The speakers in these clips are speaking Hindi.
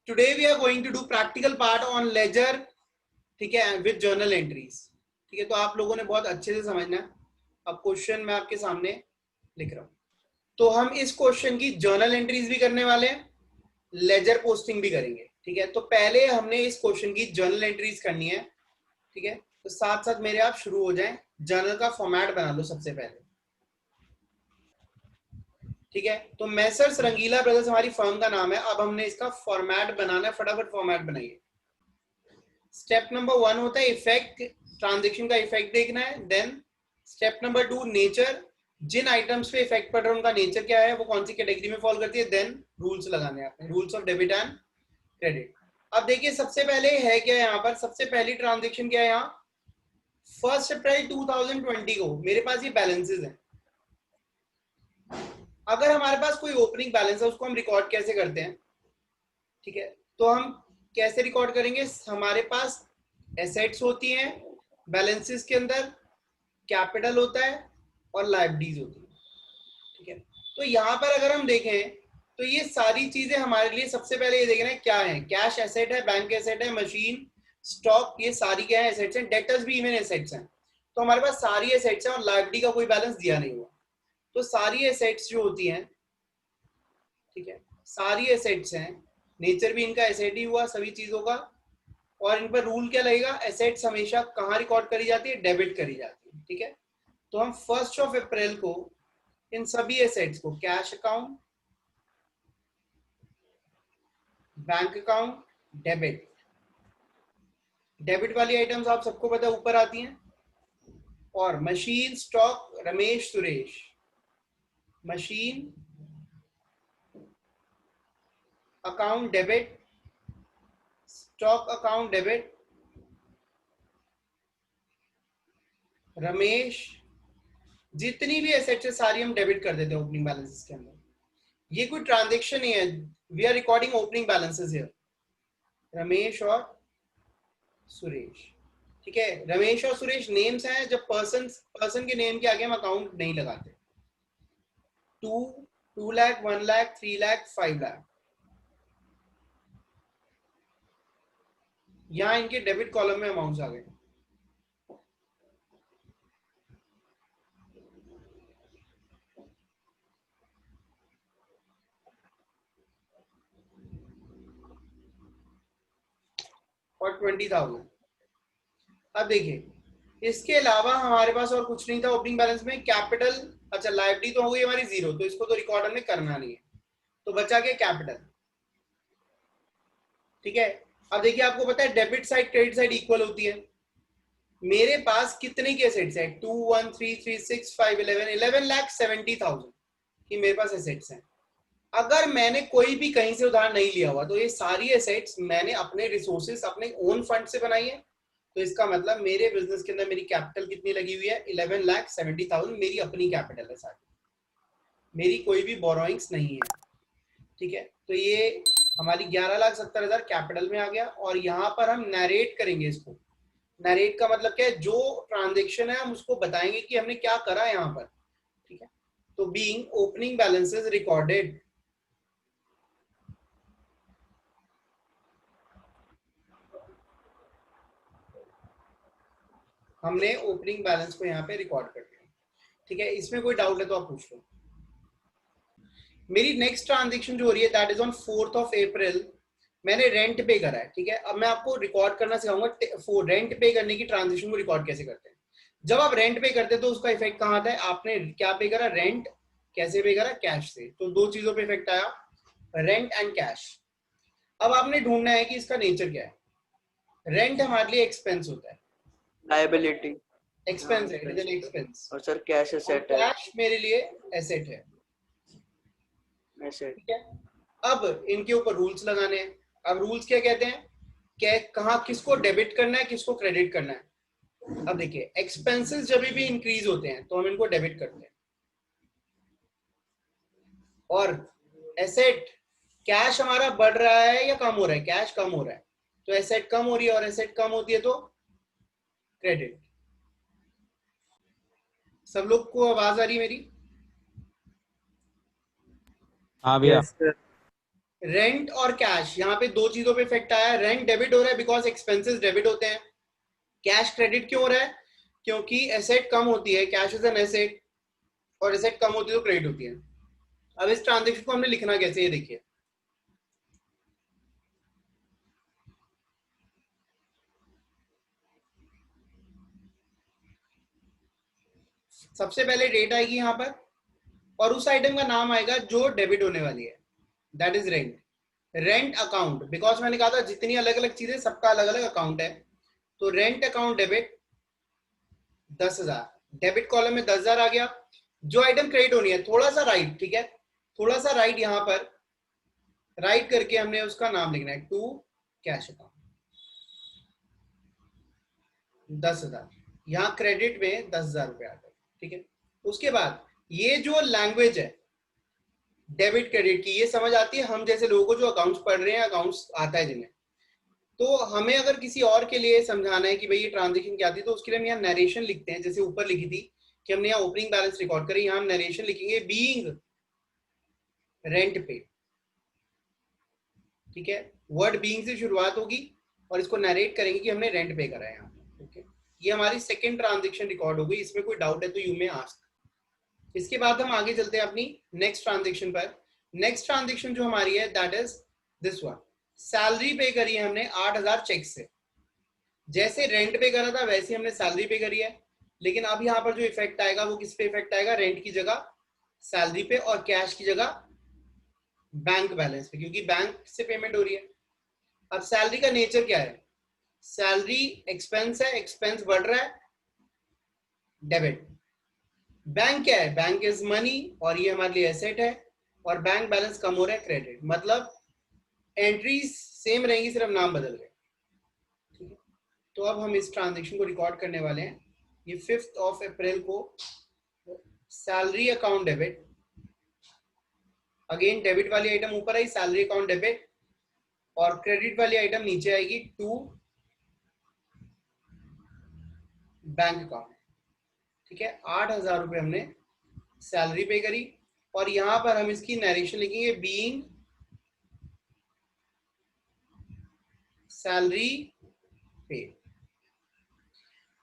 Today we are going to do practical part on ledger, ठीक है, विद जर्नल एंट्रीज। ठीक है, तो आप लोगों ने बहुत अच्छे से समझना है। अब क्वेश्चन मैं आपके सामने लिख रहा हूं। तो हम इस क्वेश्चन की जर्नल एंट्रीज भी करने वाले हैं, लेजर पोस्टिंग भी करेंगे। ठीक है, तो पहले हमने इस क्वेश्चन की जर्नल एंट्रीज करनी है। ठीक है, तो साथ साथ मेरे आप शुरू हो जाएं। जर्नल का फॉर्मेट बना लो सबसे पहले। ठीक है, तो मैसर्स रंगीला ब्रदर्स हमारी फर्म का नाम है। अब हमने इसका फॉर्मेट बनाना है, फटाफट फॉर्मेट बनाइए। स्टेप नंबर 1 होता है इफेक्ट, ट्रांजेक्शन का इफेक्ट देखना है। देन स्टेप नंबर 2 नेचर, जिन आइटम्स पे इफेक्ट पड़ रहा है उनका नेचर क्या है, वो कौन सी कैटेगरी में फॉल करती है। देन रूल्स लगाने हैं आपने, rules of debit and credit. अब देखिए सबसे पहले है क्या यहाँ पर, सबसे पहली ट्रांजेक्शन क्या है यहाँ, 1 अप्रैल 2020 को मेरे पास ये बैलेंसेस हैं। अगर हमारे पास कोई ओपनिंग बैलेंस है उसको हम रिकॉर्ड कैसे करते हैं। ठीक है, तो हम कैसे रिकॉर्ड करेंगे, हमारे पास एसेट्स होती हैं बैलेंसेस के अंदर, कैपिटल होता है और लायबिलिटीज होती है। ठीक है, तो यहाँ पर अगर हम देखें तो ये सारी चीजें हमारे लिए सबसे पहले ये देखना है क्या है। कैश एसेट है, बैंक एसेट है, मशीन, स्टॉक, ये सारी क्या है, एसेट्स हैं। डेटर्स भी इवन एसेट्स हैं। तो हमारे पास सारी एसेट्स हैं और लायबिलिटी का कोई बैलेंस दिया नहीं हुआ। तो सारी एसेट्स जो होती हैं, ठीक है, सारी एसेट्स हैं, नेचर भी इनका एसेट ही हुआ सभी चीजों का। और इन पर रूल क्या लगेगा, एसेट्स हमेशा कहाँ रिकॉर्ड करी जाती है, डेबिट करी जाती है। ठीक है, तो हम 1 अप्रैल को इन सभी एसेट्स को cash account, bank account, debit, debit वाली आइटम्स आप सबको पता है ऊपर आती हैं। और machine, stock, Ramesh, Suresh, machine account debit, stock account debit, Ramesh, जितनी भी एसेट्स है सारी हम डेबिट कर देते हैं ओपनिंग बैलेंसेस के अंदर। ये कोई ट्रांजेक्शन नहीं है, we are recording opening balances here, Ramesh और सुरेश। ठीक है, रमेश और सुरेश नेम्स हैं, जब पर्सन के नेम के आगे हम अकाउंट नहीं लगाते। 2 लाख, 1 लाख, 3 लाख, 5 लाख, यहां इनके डेबिट कॉलम में अमाउंट्स आ गए। और 20,000। अब देखिए इसके अलावा हमारे पास और कुछ नहीं था ओपनिंग बैलेंस में। कैपिटल, अच्छा लायबिलिटी तो हो गई हमारी 0, तो इसको तो रिकॉर्ड हमने करना नहीं है, तो बचा गया कैपिटल। ठीक है, अब देखिए आपको पता है debit side credit side equal होती है। मेरे पास कितने के एसेट्स हैं, 2 1 3 3 6 5 11,70,000 की मेरे पास एसेट्स हैं। अगर मैंने कोई भी कहीं से उधार नहीं लिया हुआ तो ये सारी एसेट्स मैंने अपने रिसोर्सेस, अपने ओन फंड से बनाई है। तो इसका मतलब मेरे बिजनेस के अंदर मेरी कैपिटल कितनी लगी हुई है, 11,70,000 मेरी अपनी कैपिटल है सारी, मेरी कोई भी बोरोइंग्स नहीं है। ठीक है, तो ये हमारी 11,70,000 कैपिटल में आ गया। और यहाँ पर हम नरेट करेंगे इसको। नरेट का मतलब क्या है, जो ट्रांजेक्शन है हम उसको बताएंगे कि हमने क्या करा यहाँ पर। ठीक है, तो बीइंग ओपनिंग बैलेंसेस रिकॉर्डेड, हमने ओपनिंग बैलेंस को यहाँ पे रिकॉर्ड कर दिया। ठीक है, इसमें कोई डाउट है तो आप पूछ लो। मेरी नेक्स्ट ट्रांजेक्शन जो हो रही है दैट इज ऑन 4 अप्रैल, मैंने रेंट पे करा है। ठीक है, अब मैं आपको रिकॉर्ड करना सिखाऊंगा रेंट पे करने की ट्रांजेक्शन को रिकॉर्ड कैसे करते हैं। जब आप रेंट पे करते हैं तो उसका इफेक्ट कहाँ आता है, आपने क्या पे करा, रेंट, कैसे पे करा, कैश से, तो दो चीजों पे इफेक्ट आया, रेंट एंड कैश। अब आपने ढूंढना है कि इसका नेचर क्या है। रेंट हमारे लिए एक्सपेंस होता है, लायबिलिटी एक्सपेंस है, इट इज एन एक्सपेंस। और सर कैश एसेट है, कैश मेरे लिए एसेट है। एसेट। ठीक है, अब इनके ऊपर रूल्स लगाने हैं। अब रूल्स क्या कहते हैं, क्या कहाँ किसको डेबिट करना है, किसको क्रेडिट करना है। अब देखिए एक्सपेंसेस जब भी इंक्रीज होते हैं तो हम इनको डेबिट करते हैं, और एसेट, कैश हमारा बढ़ रहा है या कम हो रहा है, कैश कम हो रहा है तो एसेट कम हो रही है, और एसेट कम होती है तो क्रेडिट। सब लोग को आवाज आ रही है मेरी? हाँ भैया। Yes sir. रेंट और कैश, यहाँ पे दो चीजों पे इफेक्ट आया है। रेंट डेबिट हो रहा है बिकॉज एक्सपेंसेस डेबिट होते हैं। कैश क्रेडिट क्यों हो रहा है? क्योंकि एसेट कम होती है, कैश इज एन एसेट, और एसेट कम होती है तो क्रेडिट होती है। अब इस ट्रांजेक्शन को हमने लिखना कैसे, ये देखिए। सबसे पहले डेट आएगी यहाँ पर, और उस आइटम का नाम आएगा जो डेबिट होने वाली है, that is rent. Rent account, because मैंने कहा था जितनी अलग अलग चीजें सबका अलग अलग अकाउंट है, तो rent account debit 10,000, debit column में 10,000 आ गया। जो आइटम क्रेडिट होनी है, थोड़ा सा राइट, ठीक है, थोड़ा सा राइट, यहाँ पर राइट करके हमने उसका नाम लिखना है, टू कैश अकाउंट 10,000, यहाँ क्रेडिट में 10,000 रुपए आ गए, ठीक है। उसके बाद ये जो लैंग्वेज है डेबिट क्रेडिट की, ये समझ आती है हम जैसे लोगों को जो अकाउंट्स पढ़ रहे हैं, अकाउंट्स आता है जिन्हें। तो हमें अगर किसी और के लिए समझाना है कि भाई ये ट्रांजेक्शन क्या थी, तो उसके लिए हम यहाँ नरेशन लिखते हैं, जैसे ऊपर लिखी थी कि हमने यहाँ ओपनिंग बैलेंस रिकॉर्ड करी, यहाँ हम नरेशन लिखेंगे बीइंग रेंट पे, ठीक है। वर्ड बीइंग से शुरुआत होगी और इसको नरेट करेंगे कि हमने रेंट पे करा है यहाँ पे, ओके। ये हमारी सेकेंड ट्रांजेक्शन रिकॉर्ड हो गई। इसमें कोई डाउट है तो यू में आस्क। इसके बाद हम आगे चलते हैं अपनी नेक्स्ट ट्रांजेक्शन पर। नेक्स्ट ट्रांजेक्शन जो हमारी है that is this one. Salary पे करी है हमने 8,000 चेक से। जैसे रेंट पे करा था वैसे हमने सैलरी पे करी है, लेकिन अब यहाँ पर जो इफेक्ट आएगा वो किस पे इफेक्ट आएगा? रेंट की जगह सैलरी पे, और कैश की जगह बैंक बैलेंस पे, क्योंकि बैंक से पेमेंट हो रही है। अब सैलरी का नेचर क्या है? सैलरी एक्सपेंस है, एक्सपेंस बढ़ रहा है, डेबिट। बैंक क्या है? बैंक इज मनी, और ये हमारे लिए एसेट है, और बैंक बैलेंस कम हो रहा है, क्रेडिट। मतलब एंट्रीज सेम रहेंगी, सिर्फ नाम बदल गए, ठीक है। तो अब हम इस ट्रांजेक्शन को रिकॉर्ड करने वाले हैं। ये 5 अप्रैल को salary account debit, again debit वाली आइटम ऊपर आई, सैलरी अकाउंट डेबिट, और क्रेडिट वाली आइटम नीचे आएगी, टू बैंक अकाउंट, ठीक है। 8,000 रुपए हमने सैलरी पे करी, और यहां पर हम इसकी नरेशन लिखेंगे बीइंग सैलरी पे,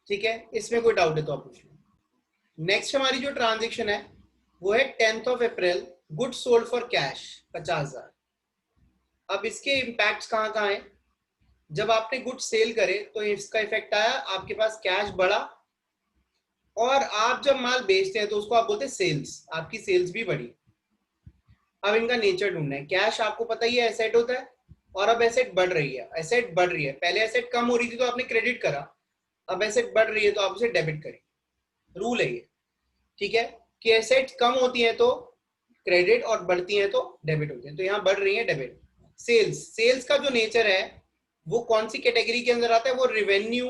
ठीक है। इसमें कोई डाउट है तो आप पूछ लो। नेक्स्ट हमारी जो ट्रांजेक्शन है वो है 10 अप्रैल, गुड सोल्ड फॉर कैश 50,000। अब इसके इम्पैक्ट्स कहाँ कहाँ हैं? जब आपने गुड सेल करे तो इसका इफेक्ट आया, आपके पास कैश बढ़ा, और आप जब माल बेचते हैं तो उसको आप बोलते हैं सेल्स, आपकी सेल्स भी बढ़ी। अब इनका नेचर ढूंढना है। कैश आपको पता ही है एसेट होता है, और अब एसेट बढ़ रही है, एसेट बढ़ रही है। पहले एसेट कम हो रही थी तो आपने क्रेडिट करा, अब एसेट बढ़ रही है तो आप उसे डेबिट करें। रूल है ये, ठीक है, कि एसेट कम होती है तो क्रेडिट और बढ़ती है तो डेबिट होती है। तो यहाँ बढ़ रही है डेबिट। सेल्स, सेल्स का जो नेचर है वो कौन सी कैटेगरी के अंदर आता है? वो रेवेन्यू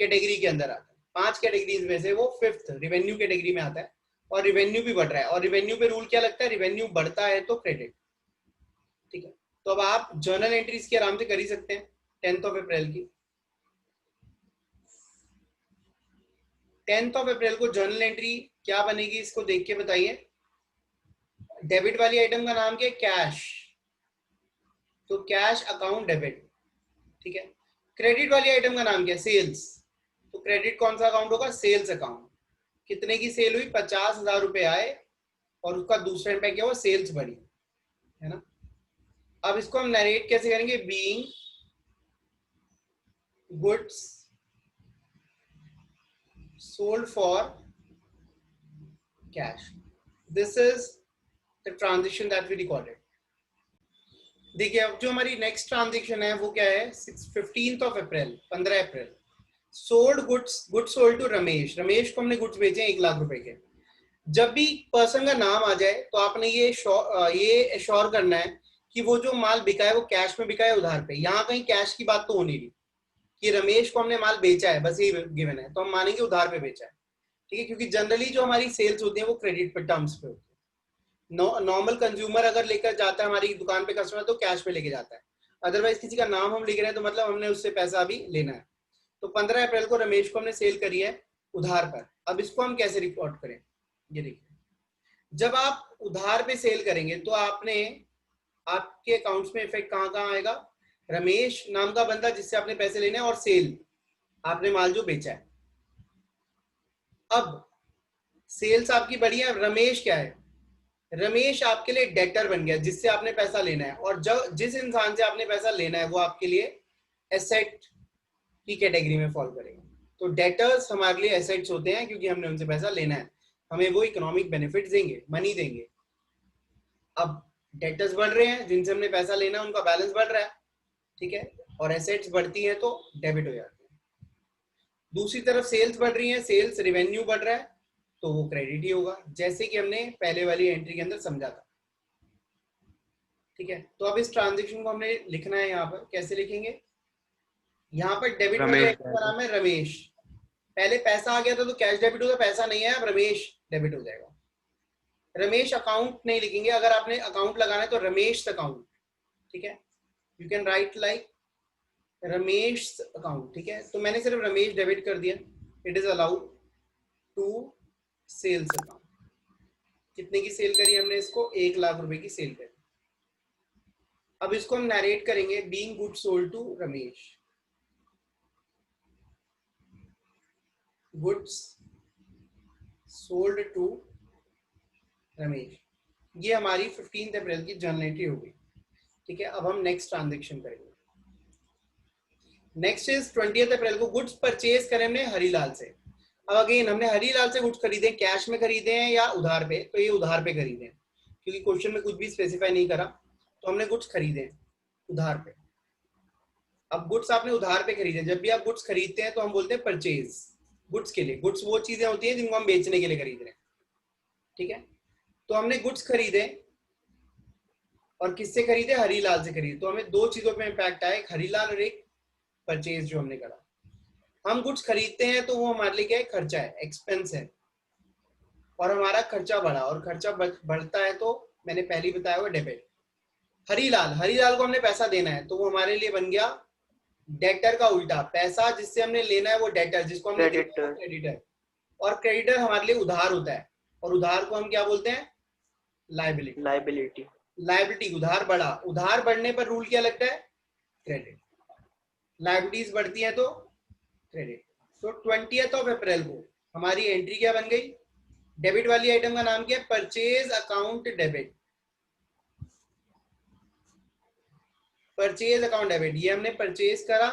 कैटेगरी के अंदर आता है। 5 कैटेगरीज में से वो 5th रेवेन्यू कैटेगरी में आता है, और रेवेन्यू भी बढ़ रहा है। और रेवेन्यू पे रूल क्या लगता है? रेवेन्यू बढ़ता है तो क्रेडिट, ठीक है। तो अब आप जर्नल एंट्रीज की आराम से कर ही सकते हैं 10 अप्रैल की। 10 अप्रैल को जर्नल एंट्री क्या बनेगी इसको देख के बताइए। डेबिट वाली आइटम का नाम क्या है? कैश, तो कैश अकाउंट डेबिट, ठीक है। क्रेडिट वाली आइटम का नाम क्या है? सेल्स, तो क्रेडिट कौन सा अकाउंट होगा? Sales account. कितने की सेल हुई? 50,000 रुपए आए, और उसका दूसरा इम्पैक्ट क्या हुआ? सेल्स बढ़ी, है ना। अब इसको हम नरेट कैसे करेंगे? Being goods sold for cash, this is the transaction that we recorded. देखिए अब जो हमारी नेक्स्ट ट्रांजेक्शन है वो क्या है? 15 April, 15 April. Sold goods, goods sold to Ramesh. Ramesh को हमने गुड्स बेचे 1 लाख रुपए के। जब भी पर्सन का नाम आ जाए तो आपने ये एश्योर करना है कि वो जो माल बिका है वो कैश में बिका है, उधार पे। यहाँ कहीं कैश की बात तो हो नहीं रही कि रमेश को हमने माल बेचा है, बस ये गिवन है, तो हम मानेंगे उधार पे बेचा है, ठीक है। क्योंकि जनरली जो हमारी सेल्स होती है वो क्रेडिट पे टर्म्स पे होती है। नॉर्मल कंज्यूमर अगर लेकर जाता है हमारी दुकान पे कस्टमर, तो कैश पे लेके जाता है। अदरवाइज किसी का नाम हम लिख रहे हैं तो मतलब हमने उससे पैसा भी लेना है। तो 15 अप्रैल को रमेश को हमने सेल करी है उधार पर। अब इसको हम कैसे रिकॉर्ड करें? ये देखिए, जब आप उधार पे सेल करेंगे तो आपने आपके अकाउंट्स में इफेक्ट कहाँ कहाँ आएगा? रमेश नाम का बंदा जिससे आपने पैसे लेने हैं, और सेल, आपने माल जो बेचा है। अब सेल्स आपकी बढ़ी है, रमेश क्या है? रमेश आपके लिए डेटर बन गया जिससे आपने पैसा लेना है, और जब जिस इंसान से आपने पैसा लेना है वो आपके लिए एसेट की कैटेगरी में फॉल करेगा। तो डेटर्स हमारे लिए एसेट्स होते हैं क्योंकि हमने उनसे पैसा लेना है, हमें वो इकोनॉमिक बेनिफिट देंगे, मनी देंगे। अब डेटर्स बढ़ रहे हैं, जिनसे हमने पैसा लेना है उनका बैलेंस बढ़ रहा है, ठीक है, और एसेट्स बढ़ती है तो डेबिट हो जाती है। दूसरी तरफ सेल्स बढ़ रही है, सेल्स रेवेन्यू बढ़ रहा है, तो वो क्रेडिट ही होगा, जैसे कि हमने पहले वाली एंट्री के अंदर समझा था, ठीक है। तो अब इस ट्रांजेक्शन को हमने लिखना है, यहाँ पर कैसे लिखेंगे? यहाँ पर डेबिट वाली रमेश आइटम का नाम है रमेश। पहले पैसा आ गया था तो कैश डेबिट होगा, पैसा नहीं है अब रमेश डेबिट हो जाएगा। रमेश अकाउंट नहीं लिखेंगे, अगर आपने अकाउंट लगाना है तो रमेश अकाउंट, ठीक है, you can write like Ramesh account, ठीक है। तो मैंने सिर्फ रमेश डेबिट कर दिया, it is allowed to sales account. कितने की सेल करी हमने इसको? 1 लाख रुपए की सेल करी। अब इसको हम नरेट करेंगे, being good sold to Ramesh, goods sold to Ramesh. ये हमारी 15 अप्रैल की जर्नल एंट्री हो गई, ठीक है। अब हम नेक्स्ट ट्रांजेक्शन करेंगे। नेक्स्ट इज 20 अप्रैल को गुड्स परचेज करें हमने हरीलाल से। अब अगेन हमने हरीलाल से गुड्स खरीदे, कैश में खरीदे हैं या उधार पे? तो ये उधार पे खरीदे हैं क्योंकि क्वेश्चन में कुछ भी स्पेसिफाई नहीं करा, तो हमने गुड्स खरीदे हैं उधार पे। अब गुड्स आपने उधार पे खरीदे, जब भी आप गुड्स खरीदते हैं तो हम बोलते हैं परचेज गुड्स के लिए। गुड्स वो चीजें होती हैं जिनको हम बेचने के लिए खरीद रहे हैं, ठीक है। तो हमने गुड्स खरीदे, और किससे खरीदे? हरीलाल से खरीदे। तो हमें दो चीजों पे इम्पैक्ट आया, एक हरीलाल और एक परचेज जो हमने करा। हम गुड्स खरीदते हैं तो वो हमारे लिए क्या है? खर्चा है, एक्सपेंस है, और हमारा खर्चा बढ़ा, और खर्चा बढ़ता है तो मैंने पहले ही बताया हुआ डेबिट। हरीलाल को हमने पैसा देना है तो वो हमारे लिए बन गया डेटर का उल्टा। पैसा जिससे हमने लेना है वो डेटर, जिसको हमने देना है वो क्रेडिटर, और क्रेडिटर हमारे लिए उधार होता है, और उधार को हम क्या बोलते हैं? लायबिलिटी। लाइबिलिटी। लायबिलिटी, उधार बढ़ा, उधार बढ़ने पर रूल क्या लगता है? क्रेडिट। लायबिलिटीज बढ़ती है तो क्रेडिट। तो 20 अप्रैल को हमारी एंट्री क्या बन गई? डेबिट वाली आइटम का नाम क्या है? Purchase account debit. Purchase account debit, ये हमने परचेज करा,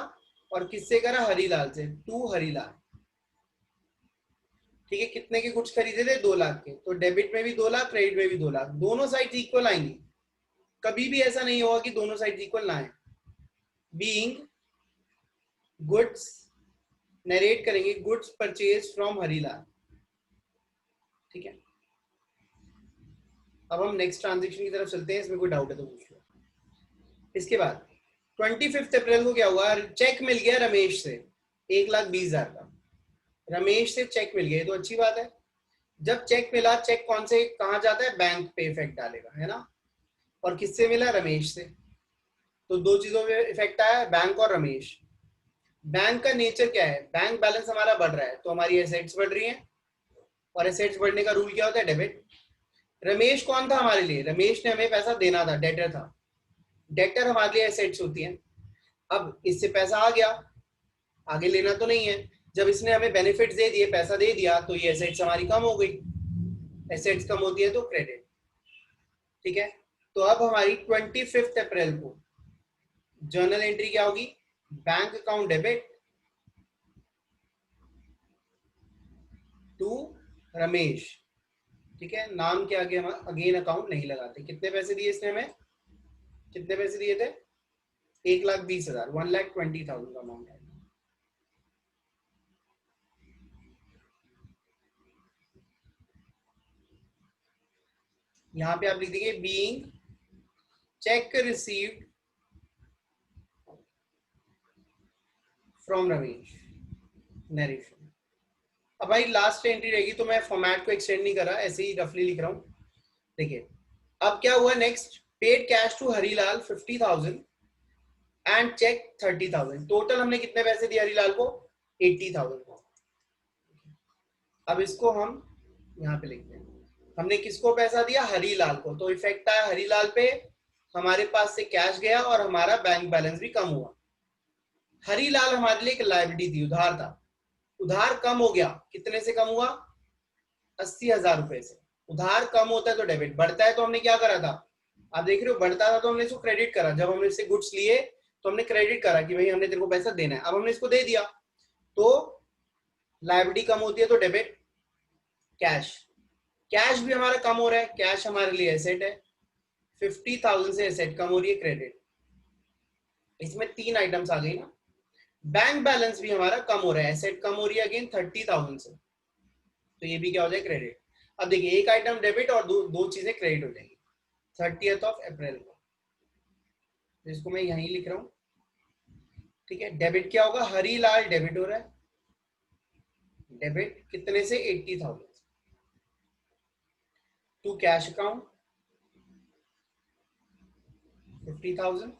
और किससे करा? हरीलाल से, टू हरीलाल, ठीक है। कितने के गुड्स खरीदे थे? 2 लाख के। तो डेबिट में भी 2 लाख, क्रेडिट में भी 2 लाख, दोनों साइड इक्वल आएंगी, कभी भी ऐसा नहीं होगा कि दोनों साइड इक्वल ना आए। बीइंग गुड्स, नरेट करेंगे गुड्स परचेज फ्रॉम हरीलाल, ठीक है। अब हम नेक्स्ट ट्रांजेक्शन की तरफ चलते हैं, इसमें कोई डाउट है तो पूछ लो। इसके बाद 25 अप्रैल को क्या हुआ? चेक मिल गया रमेश से 1,20,000 का। रमेश से चेक मिल गया तो अच्छी बात है। जब चेक मिला, चेक कौन से कहाँ जाता है? बैंक पे इफेक्ट डालेगा, है ना। और किससे मिला? रमेश से। तो दो चीजों में इफेक्ट आया, बैंक और रमेश। बैंक का नेचर क्या है? बैंक बैलेंस हमारा बढ़ रहा है तो हमारी एसेट्स बढ़ रही हैं, और एसेट्स बढ़ने का रूल क्या होता है? डेबिट। रमेश कौन था हमारे लिए? रमेश ने हमें पैसा देना था, डेटर था। डेटर हमारे लिए एसेट्स होती हैं। अब इससे पैसा आ गया, आगे लेना तो नहीं है, जब इसने हमें बेनिफिट्स दे दिए, पैसा दे दिया, तो ये एसेट्स हमारी कम हो गई। एसेट्स कम होती है तो क्रेडिट, ठीक है। तो अब हमारी 25 अप्रैल को जर्नल एंट्री क्या होगी? Bank account debit to Ramesh, ठीक है। नाम के आगे हम अगेन अकाउंट नहीं लगाते। कितने पैसे दिए इसने हमें? कितने पैसे दिए थे? 1,20,000, 1,20,000 का अमाउंट है। यहाँ पे आप लिख दीजिए being check received from Ramesh, narration. अब भाई लास्ट एंट्री रहेगी तो मैं फॉर्मेट को एक्सटेंड नहीं कर रहा, ऐसे ही रफली लिख रहा हूँ। देखिए अब क्या हुआ next? Paid cash to Harilal 50,000 and cheque 30,000। Total हमने कितने पैसे दिए हरीलाल को? 80,000 को। अब इसको हम यहाँ पे लिखते हैं, हमने किसको पैसा दिया? हरीलाल को। तो इफेक्ट आया हरीलाल पे, हमारे पास से कैश गया और हमारा बैंक बैलेंस भी कम हुआ। हरीलाल हमारे लिए एक लायबिलिटी थी, उधार था, उधार कम हो गया, कितने से कम हुआ? 80,000 रुपए से। उधार कम होता है तो डेबिट, बढ़ता है तो हमने क्या करा था, आप देख रहे हो, बढ़ता था तो हमने इसको क्रेडिट करा। जब हमने इससे गुड्स लिए तो हमने क्रेडिट करा कि भाई हमने तेरे को पैसा देना है, अब हमने इसको दे दिया, तो लायबिलिटी कम होती है तो डेबिट। कैश, कैश भी हमारा कम हो रहा है, कैश हमारे लिए एसेट है, 50,000 से एसेट कम हो रही है, क्रेडिट। इसमें 3 आइटम्स आ गई ना। बैंक बैलेंस भी हमारा कम हो रहा है, एसेट कम हो रही है अगेन 30,000 से, तो ये भी क्या हो जाए, क्रेडिट। अब देखिए एक आइटम डेबिट और दो चीजें क्रेडिट हो जाएंगी 30th ऑफ अप्रैल को, जिसको मैं यहीं लिख रहा हूं, ठीक है। डेबिट क्या होगा, हरीलाल डेबिट हो रहा है, डेबिट कितने से, 80,000 to cash account 50,000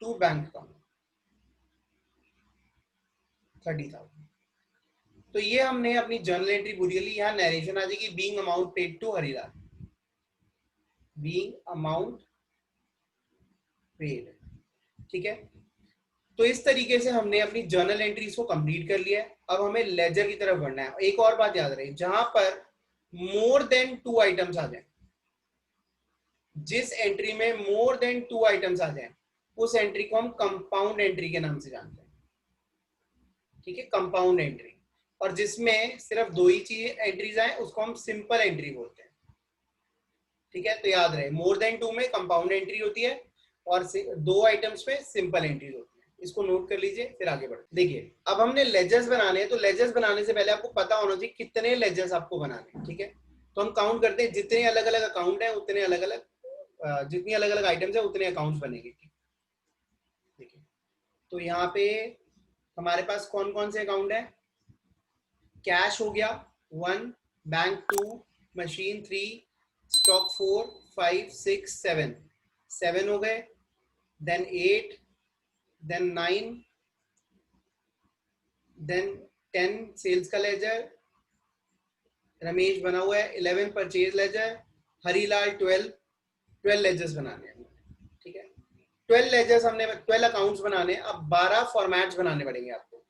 to bank account 30,000। तो ये हमने अपनी जर्नल एंट्री पूरी कर ली। यहाँ नरेशन आ जाएगी, being amount paid to Harilal, being amount paid, ठीक है। तो इस तरीके से हमने अपनी जर्नल एंट्रीज को कंप्लीट कर लिया है। अब हमें लेजर की तरफ बढ़ना है। एक और बात याद रहे, जहां पर मोर देन 2 आइटम्स आ जाए, जिस एंट्री में मोर देन 2 आइटम्स आ जाए, उस एंट्री को हम कंपाउंड एंट्री के नाम से जानते हैं, ठीक है, कंपाउंड एंट्री। और जिसमें सिर्फ 2 ही चीज एंट्रीज आए, उसको हम सिंपल एंट्री बोलते हैं, ठीक है। तो याद रहे, मोर देन 2 में कंपाउंड एंट्री होती है और 2 आइटम्स में सिंपल एंट्रीज होती है। इसको नोट कर लीजिए, फिर आगे बढ़ते। देखिए अब हमने लेजर्स बनाने हैं, तो लेजर्स बनाने से पहले आपको पता होना चाहिए कितने लेजर्स आपको बनाने हैं, ठीक है। तो हम काउंट करते हैं, जितने अलग अलग अकाउंट है उतने अलग अलग, जितनी अलग अलग आइटम्स है उतने अकाउंट्स बनेंगे, देखिए। तो यहाँ पे हमारे पास कौन कौन से अकाउंट है, कैश हो गया 1, बैंक 2, मशीन 3, स्टॉक 4, 5, 6, 7 हो गए, देन 8, देन 9, देन 10 सेल्स का लेजर, रमेश बना हुआ है 11 परचेज लेजर, हरीलाल 12 लेजर्स बनाने हैं, ठीक है। 12 लेजर्स हमने, 12 अकाउंट्स बनाने हैं। अब 12 फॉर्मेट्स बनाने पड़ेंगे आपको,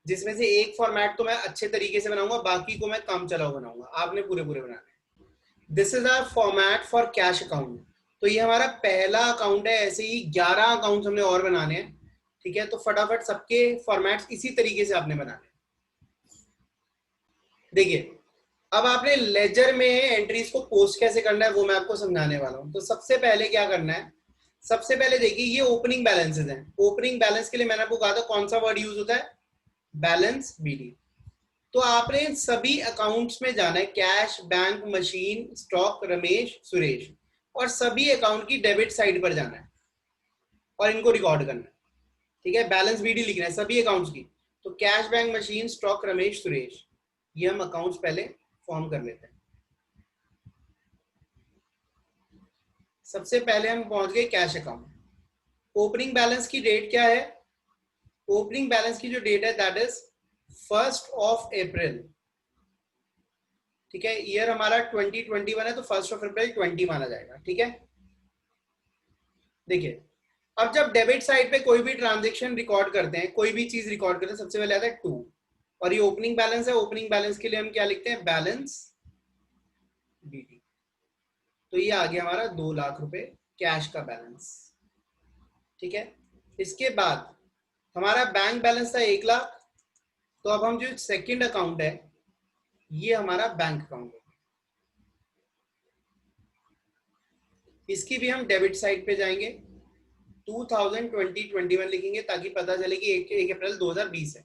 जिसमें से एक फॉर्मेट तो मैं अच्छे तरीके से बनाऊंगा, बाकी को मैं काम चलाओ बनाऊंगा, आपने पूरे पूरे बनाने। This is our format for cash account. तो ये हमारा पहला अकाउंट है, ऐसे ही 11 अकाउंट्स हमने और बनाने हैं, ठीक है। तो फटाफट सबके फॉर्मेट्स इसी तरीके से आपने बनाने। देखिए अब आपने लेजर में एंट्रीज को पोस्ट कैसे करना है वो मैं आपको समझाने वाला हूं। तो सबसे पहले क्या करना है, सबसे पहले देखिए ये ओपनिंग बैलेंसेस हैं। ओपनिंग बैलेंस के लिए मैंने आपको कहा था कौन सा वर्ड यूज होता है, बैलेंस बीडी। तो आपने इन सभी अकाउंट्स में जाना है, cash, bank, machine, stock, Ramesh, Suresh, और सभी अकाउंट की डेबिट साइड पर जाना है और इनको रिकॉर्ड करना है, ठीक है। बैलेंस बीडी लिखना है सभी अकाउंट्स की। तो cash, bank, machine, stock, Ramesh, Suresh, ये हम अकाउंट्स पहले फॉर्म कर लेते हैं। सबसे पहले हम पहुंच गए कैश अकाउंट। ओपनिंग बैलेंस की डेट क्या है, ओपनिंग बैलेंस की जो डेट है दैट इज 1 अप्रैल, ठीक है। ईयर हमारा 2021 है, तो 1 अप्रैल 20 माना जाएगा, ठीक है। देखिए अब जब डेबिट साइड पे कोई भी ट्रांजेक्शन रिकॉर्ड करते हैं, कोई भी चीज रिकॉर्ड करते हैं, सबसे पहले आता है 2, और ये ओपनिंग बैलेंस है। ओपनिंग बैलेंस के लिए हम क्या लिखते हैं, बैलेंस बीटी। तो ये आ गया हमारा 2 लाख रुपए कैश का बैलेंस, ठीक है। इसके बाद हमारा बैंक बैलेंस था 1 लाख। तो अब हम जो सेकंड अकाउंट है ये हमारा बैंक अकाउंट है, इसकी भी हम डेबिट साइड पे जाएंगे, 2020-21 लिखेंगे ताकि पता चले कि 1 अप्रैल 2020 है।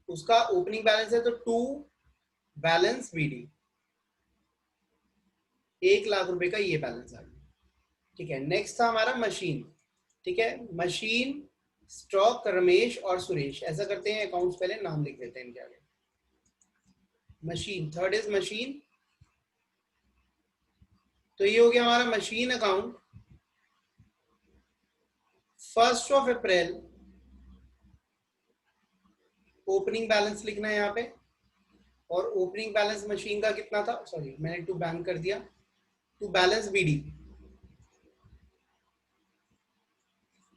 उसका ओपनिंग बैलेंस है तो 2 बैलेंस बीडी, 1 लाख रुपए का ये बैलेंस आ गया, ठीक है। नेक्स्ट था हमारा मशीन, ठीक है। मशीन, स्टॉक, रमेश और सुरेश, ऐसा करते हैं अकाउंट्स पहले नाम लिख देते हैं इनके आगे। मशीन, थर्ड इज मशीन, तो ये हो गया हमारा मशीन अकाउंट। 1 अप्रैल ओपनिंग बैलेंस लिखना है यहाँ पे, और ओपनिंग बैलेंस मशीन का कितना था, सॉरी मैंने टू बैंक कर दिया, टू बैलेंस बीडी,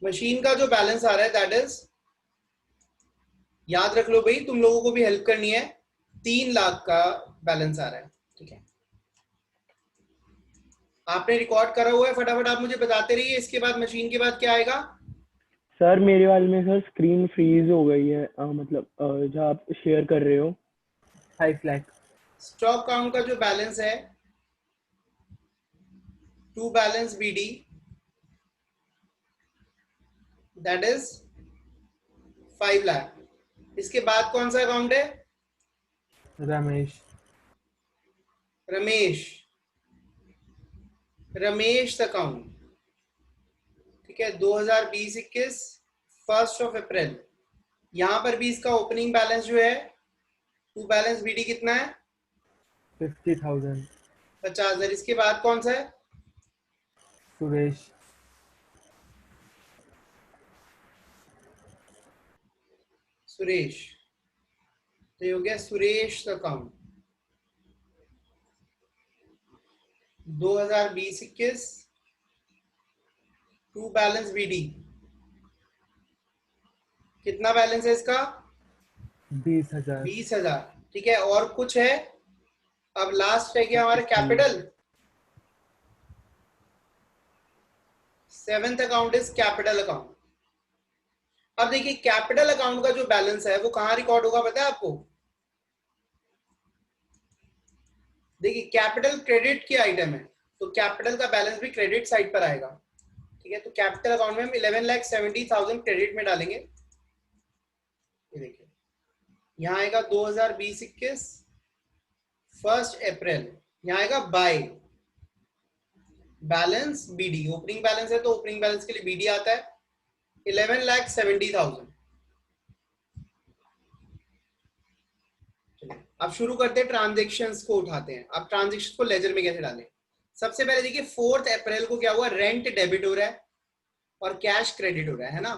मशीन का जो बैलेंस आ रहा है दैट इज, याद रख लो भाई, तुम लोगों को भी हेल्प करनी है, 3 लाख का बैलेंस आ रहा है। ठीक है, आपने रिकॉर्ड करा हुआ है, फटाफट आप मुझे बताते रहिए। इसके बाद मशीन के बाद क्या आएगा? सर मेरे वाले में सर स्क्रीन फ्रीज हो गई है, मतलब जहाँ आप शेयर कर रहे हो 5 लाख। स्टॉक काउंट का जो बैलेंस है, to balance BD, that is 5 lakh. इसके बाद कौन सा अकाउंट है? रमेश। रमेश, रमेश अकाउंट। ठीक है, 2020-21 1 अप्रैल। यहां पर भी इसका ओपनिंग बैलेंस जो है, टू बैलेंस बीडी कितना है? 50,000। 50,000। इसके बाद कौन सा है? सुरेश। सुरेश। तो ये हो गया Suresh account 2020-21 to balance BD. कितना बैलेंस है इसका? 20,000। 20,000। ठीक है, और कुछ है? अब लास्ट है क्या हमारा? Capital. 7th account is capital account. अब देखिए, कैपिटल अकाउंट का जो बैलेंस है वो कहां रिकॉर्ड होगा पता है आपको? देखिए, कैपिटल क्रेडिट की आइटम है, तो कैपिटल का बैलेंस भी क्रेडिट साइड पर आएगा। ठीक है, तो कैपिटल अकाउंट में हम 11,70,000 क्रेडिट में डालेंगे। ये देखिए, यहाँ आएगा 2020-21 1 अप्रैल। यहाँ आएगा by balance BD. Opening balance है तो ओपनिंग बैलेंस के लिए बीडी आता है 11,70,000। अब शुरू करते हैं, ट्रांजेक्शन्स को उठाते हैं। अब ट्रांजेक्शन को लेजर में कैसे डालें? सबसे पहले देखिए, 4 अप्रैल को क्या हुआ? रेंट डेबिट हो रहा है और कैश क्रेडिट हो रहा है ना।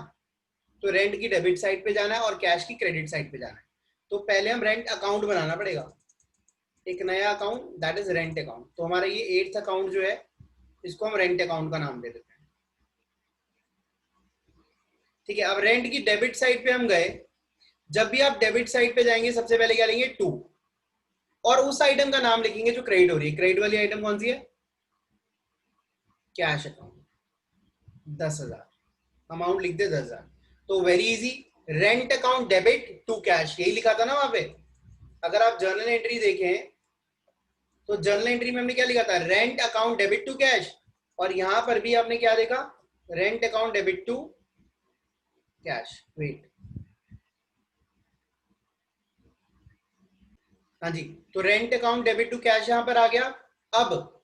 तो रेंट की डेबिट साइड पे जाना है और कैश की क्रेडिट साइड पे जाना है। तो पहले हम रेंट अकाउंट बनाना पड़ेगा, एक नया account, that is rent account. तो हमारा ये 8th अकाउंट जो है, इसको हम रेंट अकाउंट का नाम दे देते हैं। ठीक है, अब रेंट की डेबिट साइड पे हम गए। जब भी आप डेबिट साइड पे जाएंगे, सबसे पहले क्या लेंगे? 2, और उस आइटम का नाम लिखेंगे जो क्रेडिट हो रही है। क्रेडिट वाली आइटम कौन सी है? Cash account. 10,000 अमाउंट लिख दे, 10,000। तो very easy, rent account debit to cash, यही लिखा था ना वहां पे। अगर आप जर्नल एंट्री देखें तो जर्नल एंट्री में हमने क्या लिखा था? Rent account debit to cash. और यहां पर भी आपने क्या देखा? Rent account debit to cash. Wait, हाँ जी, तो rent account debit to cash यहां पर आ गया। अब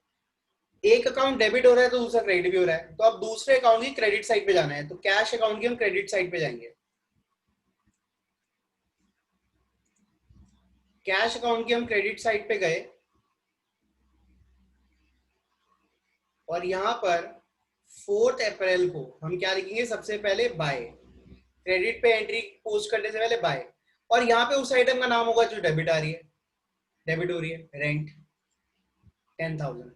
एक अकाउंट डेबिट हो रहा है तो दूसरा क्रेडिट भी हो रहा है, तो अब दूसरे अकाउंट की क्रेडिट साइड पे जाना है, तो कैश अकाउंट की हम क्रेडिट साइड पे जाएंगे। कैश अकाउंट की हम क्रेडिट साइड पे गए और यहां पर 4 अप्रैल को हम क्या लिखेंगे? सबसे पहले बाय, क्रेडिट पे एंट्री पोस्ट करने से पहले बाय। और यहाँ पे उस आइटम का नाम होगा जो डेबिट आ रही है, डेबिट हो रही है, रेंट 10,000।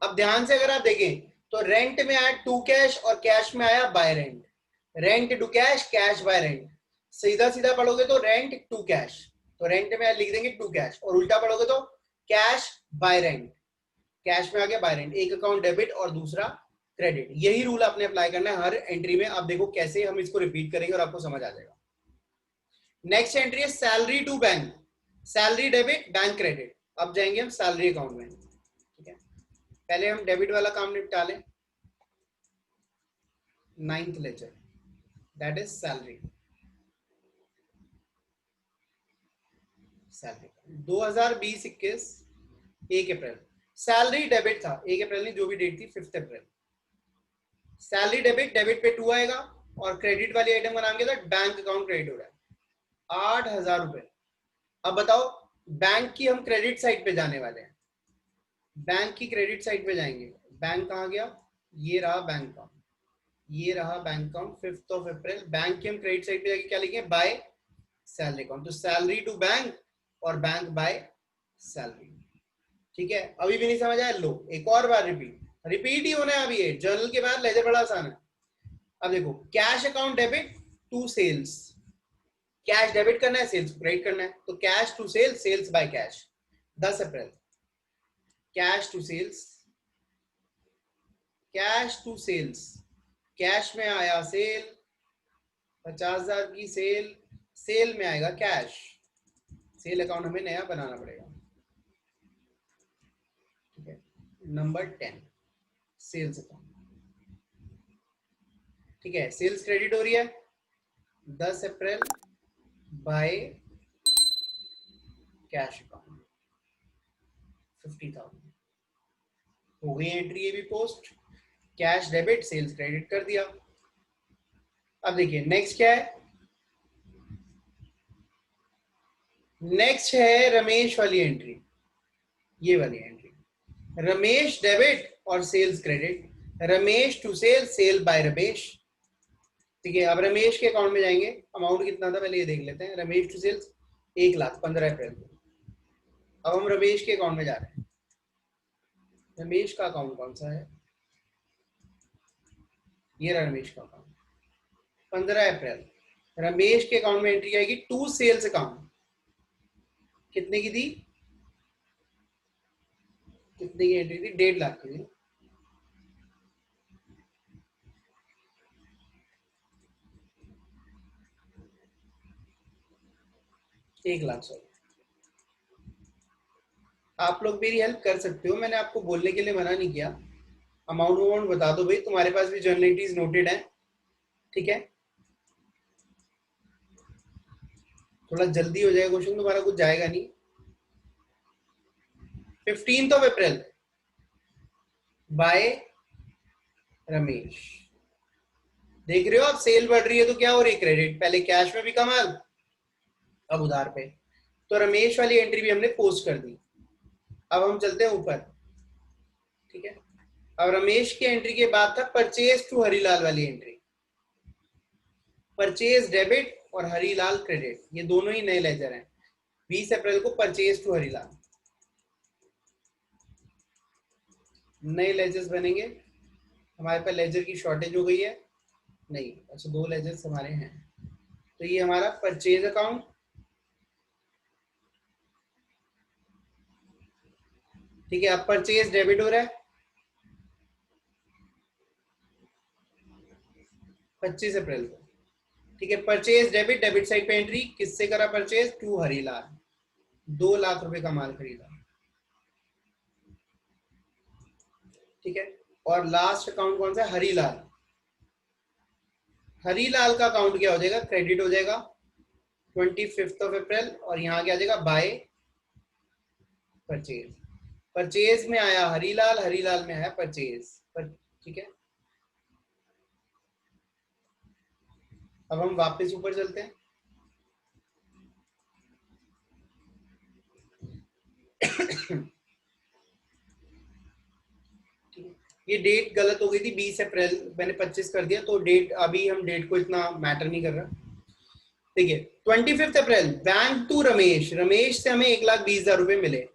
अब ध्यान से अगर आप देखें तो रेंट में आया टू कैश और कैश में आया by rent. Rent to cash, cash by rent. सीधा सीधा पढ़ोगे तो रेंट टू कैश, तो रेंट में लिख देंगे टू कैश, और उल्टा पढ़ोगे तो कैश बाय रेंट। कैश में आ गया बाय रेंट, एक अकाउंट डेबिट और दूसरा क्रेडिट। यही रूल आपने अप्लाई करना है हर एंट्री में। आप देखो कैसे हम इसको रिपीट करेंगे और आपको समझ आ जाएगा। नेक्स्ट एंट्री है salary to bank. Salary debit, bank credit. अब जाएंगे हम सैलरी अकाउंट में। ठीक है, पहले हम डेबिट वाला काम निपटा लें। 9th ledger, that is salary. Salary 2020-21 1 अप्रैल। सैलरी डेबिट था, 1 अप्रैल नहीं, जो भी डेट थी 5 अप्रैल। सैलरी डेबिट, डेबिट पे 2 आएगा, और क्रेडिट वाली आइटम का नाम क्या था? बैंक अकाउंट क्रेडिट हो रहा है 8,000 रुपए। अब बताओ, बैंक की हम क्रेडिट साइड पे जाने वाले हैं, बैंक की क्रेडिट साइड पे जाएंगे। बैंक कहाँ गया? ये रहा बैंक अकाउंट, ये रहा बैंक अकाउंट 5 अप्रैल। बैंक की हम क्रेडिट साइड पे जाके क्या लिखेंगे? By salary account. तो सैलरी टू बैंक और बैंक बाय सैलरी। ठीक है, अभी भी नहीं समझ आया? लो एक और बार रिपीट, रिपीट ही होना है अभी। ये जर्नल के बाद लेजर बड़ा आसान है। अब देखो cash account debit to sales, cash debit करना है, सेल्स क्रेडिट करना है, तो cash to sales, sales by cash. 10 अप्रैल cash to sales, cash to sales, cash में आया सेल, 50,000 की सेल, सेल में आएगा कैश, सेल अकाउंट हमें नया बनाना पड़ेगा। ठीक है, नंबर 10 सेल्स अकाउंट। ठीक है, सेल्स क्रेडिट हो रही है 10 अप्रैल बाय कैश अकाउंट 50,000। हो गई एंट्री, ये भी post, cash debit sales credit कर दिया। अब देखिए नेक्स्ट क्या है, नेक्स्ट है रमेश वाली एंट्री, ये वाली एंट्री, रमेश डेबिट और sales credit, Ramesh to sale, sale by Ramesh. ठीक है, अब रमेश के अकाउंट में जाएंगे, अमाउंट कितना था पहले ये देख लेते हैं। रमेश टू सेल्स 1,00,000 15 अप्रैल को। अब हम रमेश के अकाउंट में जा रहे हैं, रमेश का अकाउंट कौन सा है, ये रहा रमेश का अकाउंट। 15 अप्रैल रमेश के अकाउंट में एंट्री आएगी टू सेल्स अकाउंट, कितने की थी, कितने की एंट्री थी, 1,50,000 की थी। एक लाख, सॉरी, आप लोग मेरी हेल्प कर सकते हो, मैंने आपको बोलने के लिए मना नहीं किया। अमाउंट अमाउंट बता दो भाई, तुम्हारे पास भी जर्नल एंट्रीज नोटेड है। ठीक है, थोड़ा जल्दी हो जाएगा क्वेश्चन, तुम्हारा कुछ जाएगा नहीं। 15 अप्रैल बाय रमेश, देख रहे हो आप, सेल बढ़ रही है तो क्या हो रही है, क्रेडिट, पहले कैश में भी कमाल, अब उधार पे। तो रमेश वाली एंट्री भी हमने पोस्ट कर दी। अब हम चलते हैं ऊपर। ठीक है, अब रमेश की एंट्री के बाद था परचेज टू हरीलाल वाली एंट्री, परचेज डेबिट और हरीलाल क्रेडिट, ये दोनों ही नए लेजर हैं। 20 अप्रैल को परचेज टू हरीलाल, नए लेजर्स बनेंगे। हमारे पास लेजर की शॉर्टेज हो गई है, नहीं, अच्छा 2 लेजर्स हमारे हैं। तो ये हमारा परचेज अकाउंट, ठीक है, अब परचेज डेबिट हो रहा है 25 अप्रैल को। ठीक है, परचेज डेबिट, डेबिट साइड पे एंट्री, किससे करा परचेज, टू हरीलाल, 2,00,000 रुपए का माल खरीदा। ठीक है, और लास्ट अकाउंट कौन सा है, हरीलाल। हरीलाल का अकाउंट क्या हो जाएगा, क्रेडिट हो जाएगा 25 अप्रैल, और यहाँ क्या आ जाएगा, बाय परचेज। परचेज में आया हरीलाल, हरीलाल में आया परचेज पर। ठीक है, अब हम वापस ऊपर चलते हैं। ये डेट गलत हो गई थी, 20 अप्रैल मैंने 25 कर दिया, तो डेट अभी हम डेट को इतना मैटर नहीं कर रहा। ठीक है, 25 अप्रैल बैंक टू रमेश, रमेश से हमें 1,20,000 रुपए मिले।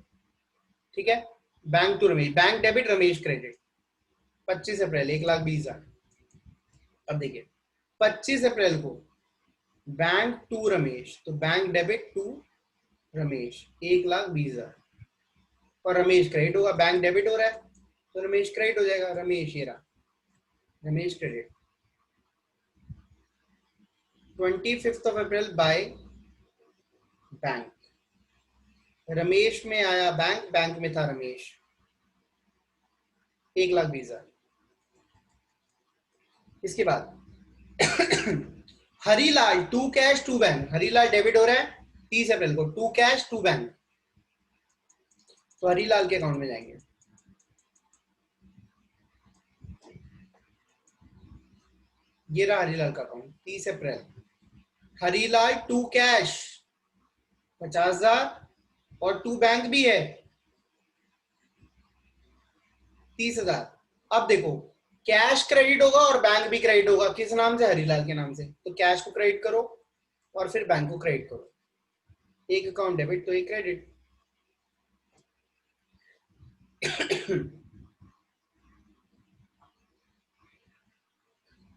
ठीक है, bank to Ramesh, bank debit Ramesh credit, 25 अप्रैल 1,20,000। अब देखिए 25 अप्रैल को बैंक टू रमेश, तो बैंक डेबिट टू रमेश 1,20,000, और रमेश क्रेडिट होगा, बैंक डेबिट हो रहा है तो रमेश क्रेडिट हो जाएगा, रमेश ये रहा, Ramesh credit. 25 April by bank, Ramesh में आया बैंक, बैंक में था रमेश, 1,20,000। इसके बाद Harilal to cash to bank, Harilal debit हो रहा है 30 अप्रैल को, टू कैश टू बैंक, तो हरीलाल के अकाउंट में जाएंगे। ये रहा हरीलाल का अकाउंट 30 अप्रैल, हरीलाल टू कैश 50,000 और टू बैंक भी है 30,000। अब देखो कैश क्रेडिट होगा और बैंक भी क्रेडिट होगा, किस नाम से, हरीलाल के नाम से, तो कैश को क्रेडिट करो और फिर बैंक को क्रेडिट करो, एक अकाउंट डेबिट तो एक क्रेडिट।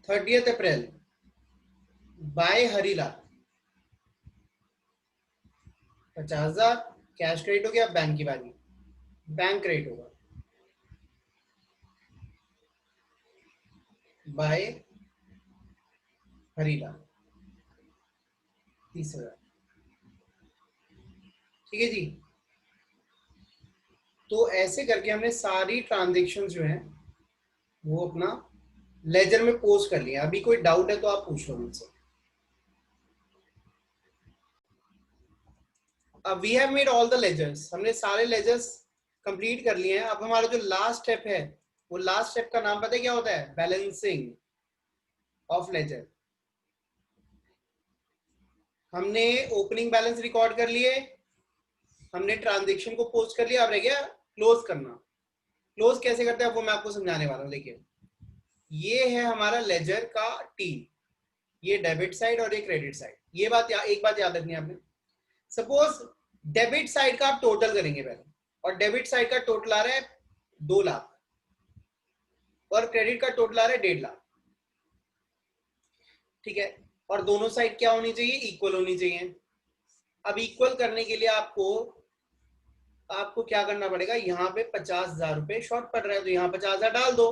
30th अप्रैल बाय हरीलाल 50,000 कैश क्रेडिट हो गया। बैंक की बारी, बैंक क्रेडिट होगा बाय हरीलाल 30,000। ठीक है जी। तो ऐसे करके हमने सारी ट्रांजेक्शन जो है वो अपना लेजर में पोस्ट कर लिया। अभी कोई डाउट है तो आप पूछ लो मुझसे। अब we have made all the ledgers, हमने सारे लेजर्स कंप्लीट कर लिए हैं। अब हमारा जो लास्ट स्टेप है, वो लास्ट स्टेप का नाम पता है क्या होता है? Balancing of ledger. हमने ओपनिंग बैलेंस रिकॉर्ड कर लिए, हमने ट्रांजेक्शन को पोस्ट कर लिया, अब रह गया क्लोज करना। क्लोज कैसे करते हैं वो मैं आपको समझाने वाला हूं। देखिए, ये है हमारा लेजर का टी, ये डेबिट साइड और ये क्रेडिट साइड। ये बात एक बात याद रखनी है आपने। सपोज डेबिट साइड का आप टोटल करेंगे पहले, और डेबिट साइड का टोटल आ रहा है 2 लाख और क्रेडिट का टोटल आ रहा है 1.5 लाख। ठीक है, और दोनों साइड क्या होनी चाहिए? इक्वल होनी चाहिए। अब इक्वल करने के लिए आपको क्या करना पड़ेगा? यहाँ पे 50,000 रुपए शॉर्ट पड़ रहा है तो यहाँ 50,000 डाल दो।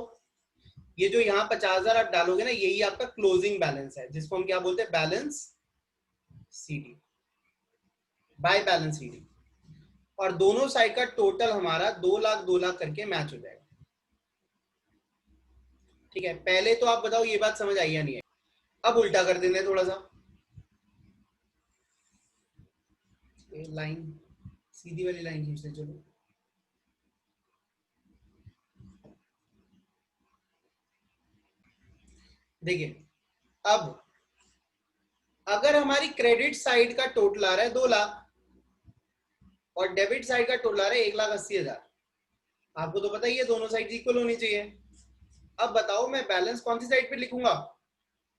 ये जो यहाँ 50,000 आप डालोगे ना, यही आपका क्लोजिंग बैलेंस है, जिसको हम क्या बोलते हैं? Balance CD, by balance CD. और दोनों साइड का टोटल हमारा 2 लाख 2 लाख करके मैच हो जाएगा। ठीक है, पहले तो आप बताओ ये बात समझ आई या नहीं है? अब उल्टा कर देते हैं थोड़ा सा, लाइन सीधी वाली लाइन खींचते चलो। देखिए, अब अगर हमारी क्रेडिट साइड का टोटल आ रहा है 2 लाख और डेबिट साइड का टोटल आ रहा है 1,80,000, आपको तो पता ही है दोनों साइड इक्वल होनी चाहिए। अब बताओ मैं बैलेंस कौन सी साइड पे लिखूंगा?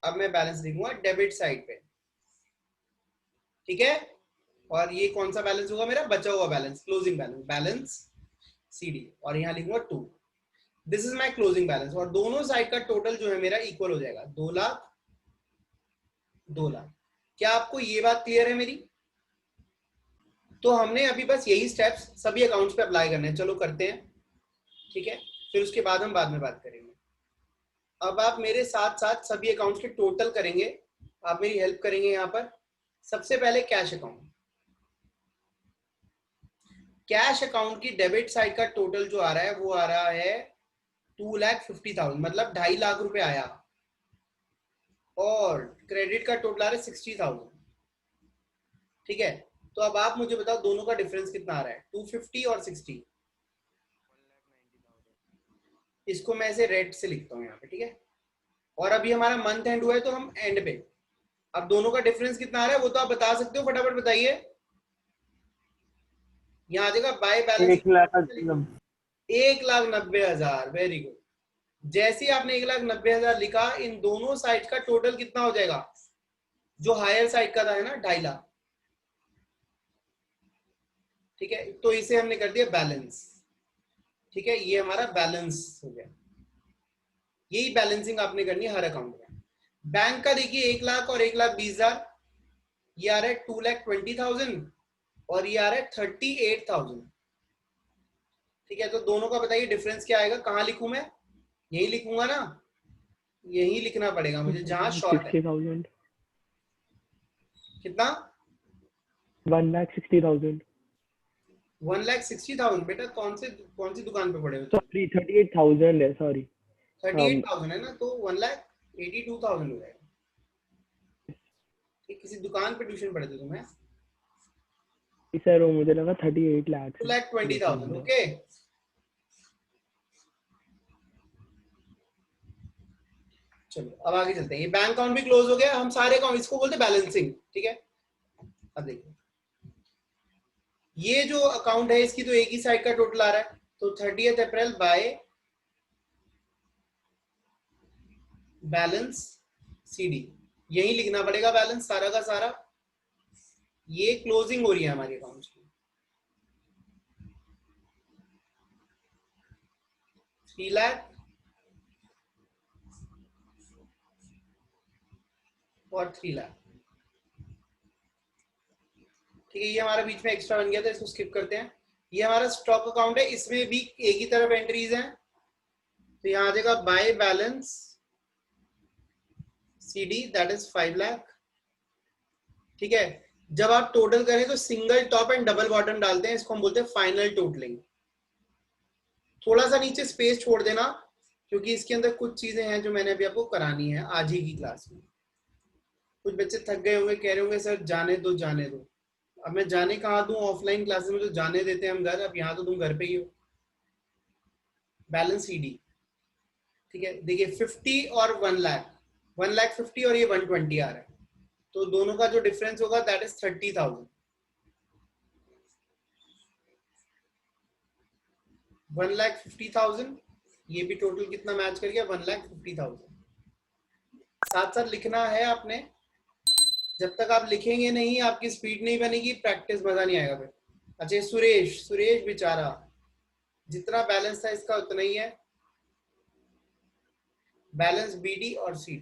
अब मैं बैलेंस लिखूंगा डेबिट साइड पे। ठीक है, और ये कौन सा बैलेंस होगा? मेरा बचा हुआ balance, closing balance, balance CD, और यहाँ लिखूंगा 2। This is my closing balance. और दोनों साइड का टोटल जो है मेरा इक्वल हो जाएगा 2 लाख 2 लाख। क्या आपको ये बात क्लियर है मेरी? तो हमने अभी बस यही स्टेप्स सभी अकाउंट्स पे अप्लाई करने हैं। चलो करते हैं, ठीक है, फिर उसके बाद हम बाद में बात करेंगे। अब आप मेरे साथ साथ सभी अकाउंट्स के टोटल करेंगे, आप मेरी हेल्प करेंगे यहाँ पर। सबसे पहले कैश अकाउंट। कैश अकाउंट की डेबिट साइड का टोटल जो आ रहा है वो आ रहा है 2,50,000, मतलब 2.5 लाख रुपए आया। और क्रेडिट का टोटल आ रहा है 60,000। ठीक है, तो अब आप मुझे बताओ दोनों का डिफरेंस कितना आ रहा है? 250 और 60। इसको मैं ऐसे रेड से लिखता हूँ यहाँ पे, ठीक है। और अभी हमारा मंथ एंड हुआ है तो हम एंड पे, अब दोनों का डिफरेंस कितना आ रहा है वो तो आप बता सकते हो, फटाफट बताइए। यहाँ आ जाएगा बाय बैलेंस 1,90,000। Very good. जैसे ही आपने 1,90,000 लिखा, इन दोनों साइड का टोटल कितना हो जाएगा? जो हायर साइड का था है ना 2.5 लाख। ठीक है, तो इसे हमने कर दिया बैलेंस। ठीक है, ये हमारा बैलेंस हो गया। यही बैलेंसिंग आपने करनी है हर अकाउंट में। बैंक का देखिए 1 लाख और 1,20,000, ये आ रहा है 2,20,000 और ये आ रहा है 38,000। ठीक है, तो दोनों का बताइए डिफरेंस क्या आएगा? कहाँ लिखूं मैं? यही लिखूंगा ना, यही लिखना पड़ेगा मुझे जहां शॉर्ट है। 60,000, कितना? 1,60,000। 1,60,000। बेटा कौन सी दुकान पे पड़े हो तुम? सॉरी 38,000 है, सॉरी। 38,000 है ना, तो 1,82,000 हो जाएगा। किसी दुकान पे ट्यूशन पढ़े थे तुम्हें? सर वो मुझे लगा 38 लाख 2,20,000। ओके, चलो अब आगे चलते हैं। ये बैंक अकाउंट भी क्लोज हो गया। हम सारे अकाउंट, इसको बोलते हैं बैलेंसिंग। ठीक है, अब देखिए ये जो अकाउंट है इसकी तो एक ही साइड का टोटल आ रहा है, तो 30th April by balance CD, यही लिखना पड़ेगा बैलेंस सारा का सारा। ये क्लोजिंग हो रही है हमारी अकाउंट की। 3 लाख और 3 लाख। ठीक है, ये हमारा बीच में एक्स्ट्रा बन गया था, इसको स्किप करते हैं। ये हमारा स्टॉक अकाउंट है, इसमें भी एक ही तरफ एंट्रीज हैं, तो यहाँ आ जाएगा by balance CD, that is 5 lakh. ठीक है, जब आप टोटल करें तो single top and double bottom डालते हैं, इसको हम बोलते हैं फाइनल टोटलिंग। थोड़ा सा नीचे स्पेस छोड़ देना, क्योंकि इसके अंदर कुछ चीजें हैं जो मैंने अभी आपको करानी है आज ही की क्लास में। कुछ बच्चे थक गए होंगे, कह रहे होंगे सर जाने दो जाने दो। अब मैं जाने कहाँ दूं, ऑफलाइन क्लासेस में तो जाने देते हैं हम घर, अब यहाँ तो तुम घर पे ही हो। बैलेंस CD, ठीक है, देखिए 50 और 1 लाख, 1 लाख 50 और ये 120 आ रहा है, तो दोनों का जो डिफरेंस होगा दैट इज 30,000। 1,50,000, ये भी टोटल कितना मैच कर गया, 1,50,000। साथ साथ लिखना है आपने, जब तक आप लिखेंगे नहीं आपकी स्पीड नहीं बनेगी, प्रैक्टिस मजा नहीं आएगा फिर। अच्छा, सुरेश, सुरेश बेचारा जितना बैलेंस था इसका उतना ही है, बैलेंस BD और CD।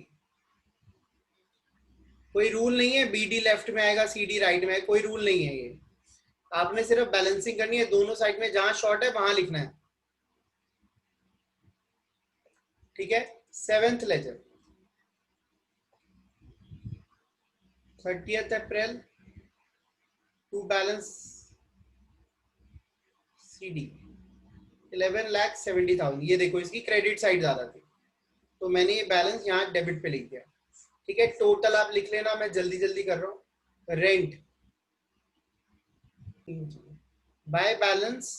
कोई रूल नहीं है BD लेफ्ट में आएगा CD राइट में आएगा, कोई रूल नहीं है ये, आपने सिर्फ बैलेंसिंग करनी है, दोनों साइड में जहां शॉर्ट है वहां लिखना है। ठीक है, 7th ledger 30th April to balance CD 11,70,000। ये देखो इसकी क्रेडिट साइड ज्यादा थी, तो मैंने ये बैलेंस यहाँ डेबिट पे लिख दिया। ठीक है, टोटल आप लिख लेना, मैं जल्दी जल्दी कर रहा हूँ। रेंट बाय बैलेंस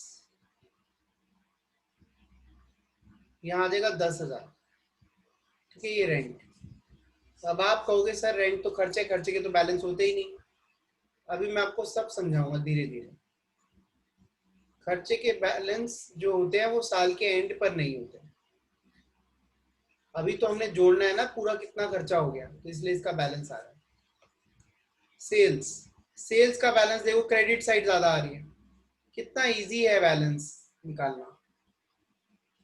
यहाँ आ जाएगा 10,000। ठीक है, ये रेंट। अब आप कहोगे सर रेंट तो खर्चे, खर्चे के तो बैलेंस होते ही नहीं। अभी मैं आपको सब समझाऊंगा धीरे धीरे। खर्चे के बैलेंस जो होते हैं वो साल के एंड पर नहीं होते, अभी तो हमने जोड़ना है ना पूरा कितना खर्चा हो गया, तो इसलिए इसका बैलेंस आ रहा है। सेल्स, सेल्स का बैलेंस देखो, क्रेडिट साइड ज्यादा आ रही है, कितना इजी है बैलेंस निकालना।